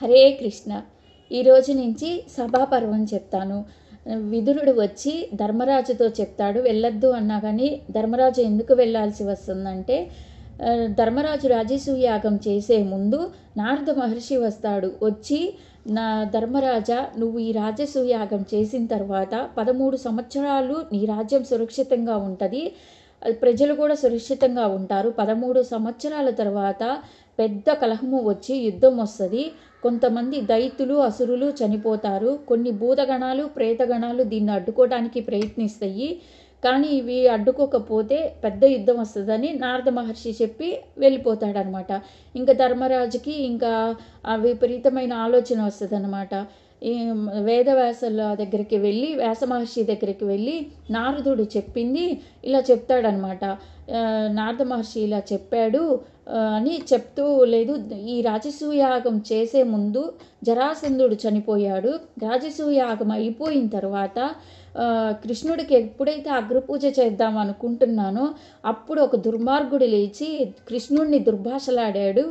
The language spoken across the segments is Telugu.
హరే కృష్ణ. ఈరోజు నుంచి సభాపర్వం చెప్తాను. విదురుడు వచ్చి ధర్మరాజుతో చెప్తాడు, వెళ్ళొద్దు అన్నా కానీ ధర్మరాజు ఎందుకు వెళ్ళాల్సి వస్తుందంటే, ధర్మరాజు రాజసూయాగం చేసే ముందు నారద మహర్షి వస్తాడు. వచ్చి, నా ధర్మరాజా, నువ్వు ఈ రాజసూయాగం చేసిన తర్వాత 13 సంవత్సరాలు నీ రాజ్యం సురక్షితంగా ఉంటుంది, ప్రజలు కూడా సురక్షితంగా ఉంటారు. 13 సంవత్సరాల తర్వాత పెద్ద కలహము వచ్చి యుద్ధం వస్తుంది. కొంతమంది దైత్యులు అసురులు చనిపోతారు. కొన్ని భూతగణాలు ప్రేతగణాలు దీన్ని అడ్డుకోవడానికి ప్రయత్నిస్తాయి. కానీ ఇవి అడ్డుకోకపోతే పెద్ద యుద్ధం వస్తుందని నారద మహర్షి చెప్పి వెళ్ళిపోతాడనమాట. ఇంకా ధర్మరాజుకి ఇంకా విపరీతమైన ఆలోచన వస్తుంది అనమాట. ఈ వేదవ్యాసుల దగ్గరికి వెళ్ళి, వ్యాస మహర్షి దగ్గరికి వెళ్ళి నారదుడు చెప్పింది ఇలా చెప్తాడనమాట. నారద మహర్షి ఇలా చెప్పాడు అని చెప్తూ, లేదు, ఈ రాజసూయాగం చేసే ముందు జరాసంధుడు చనిపోయాడు. రాజసూయాగం అయిపోయిన తర్వాత కృష్ణుడికి ఎప్పుడైతే అగ్రపూజ చేద్దాం అనుకుంటున్నానో అప్పుడు ఒక దుర్మార్గుడు లేచి కృష్ణుడిని దుర్భాషలాడాడు.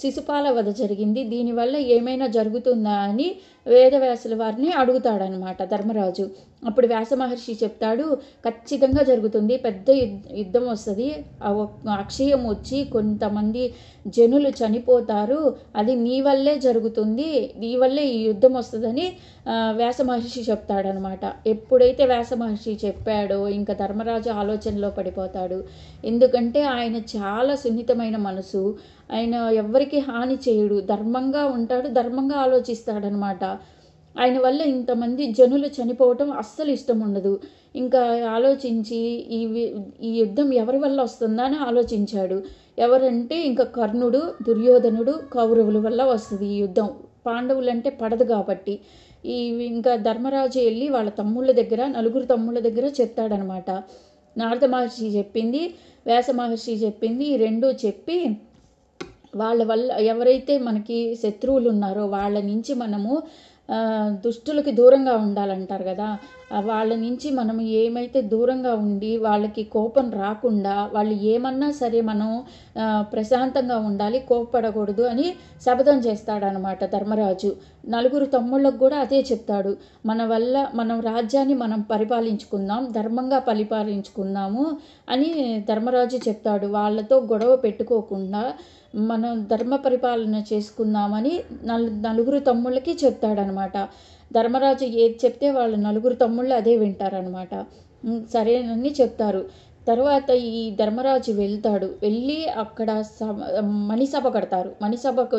శిశుపాల వధ జరిగింది, దీనివల్ల ఏమైనా జరుగుతుందా అని వేదవ్యాసుల వారిని అడుగుతాడనమాట ధర్మరాజు. అప్పుడు వ్యాస మహర్షి చెప్తాడు, ఖచ్చితంగా జరుగుతుంది, పెద్ద యుద్ధం వస్తుంది, అక్షయం వచ్చి కొంతమంది జనులు చనిపోతారు, అది నీ వల్లే జరుగుతుంది, నీ వల్లే ఈ యుద్ధం వస్తుందని వ్యాస మహర్షి చెప్తాడనమాట. ఎప్పుడైతే వ్యాస మహర్షి చెప్పాడో ఇంకా ధర్మరాజు ఆలోచనలో పడిపోతాడు. ఎందుకంటే ఆయన చాలా సున్నితమైన మనసు, ఆయన ఎవ్వరికి హాని చేయడు, ధర్మంగా ఉంటాడు, ధర్మంగా ఆలోచిస్తాడనమాట. ఆయన వల్ల ఇంతమంది జనులు చనిపోవటం అస్సలు ఇష్టం ఉండదు. ఇంకా ఆలోచించి ఈ యుద్ధం ఎవరి వల్ల వస్తుందా అని ఆలోచించాడు. ఎవరంటే ఇంకా కర్ణుడు, దుర్యోధనుడు, కౌరవుల వల్ల వస్తుంది ఈ యుద్ధం. పాండవులంటే పడదు కాబట్టి. ఇంకా ధర్మరాజు వెళ్ళి వాళ్ళ తమ్ముళ్ళ దగ్గర, నలుగురు తమ్ముళ్ళ దగ్గర చెప్తాడనమాట. నారద మహర్షి చెప్పింది, వ్యాస మహర్షి చెప్పింది, ఈ రెండూ చెప్పి వాళ్ళ వల్ల ఎవరైతే మనకి శత్రువులు ఉన్నారో వాళ్ళ నుంచి మనము దుష్టులకి దూరంగా ఉండాలంటారు కదా, వాళ్ళ నుంచి మనం ఏమైతే దూరంగా ఉండి వాళ్ళకి కోపం రాకుండా, వాళ్ళు ఏమన్నా సరే మనం ప్రశాంతంగా ఉండాలి, కోపపడకూడదు అని శపథం చేస్తాడనమాట ధర్మరాజు. నలుగురు తమ్ముళ్ళకు కూడా అదే చెప్తాడు. మనం రాజ్యాన్ని మనం పరిపాలించుకుందాం, ధర్మంగా పరిపాలించుకుందాము అని ధర్మరాజు చెప్తాడు. వాళ్ళతో గొడవ పెట్టుకోకుండా మనం ధర్మ పరిపాలన చేసుకుందామని నలుగురు తమ్ముళ్ళకి చెప్తాడనమాట. ధర్మరాజు ఏది చెప్తే వాళ్ళు నలుగురు తమ్ముళ్ళు అదే వింటారనమాట. సరేనని చెప్తారు. తర్వాత ఈ ధర్మరాజు వెళ్ళి అక్కడ మణిసభ కడతారు. మణిసభకు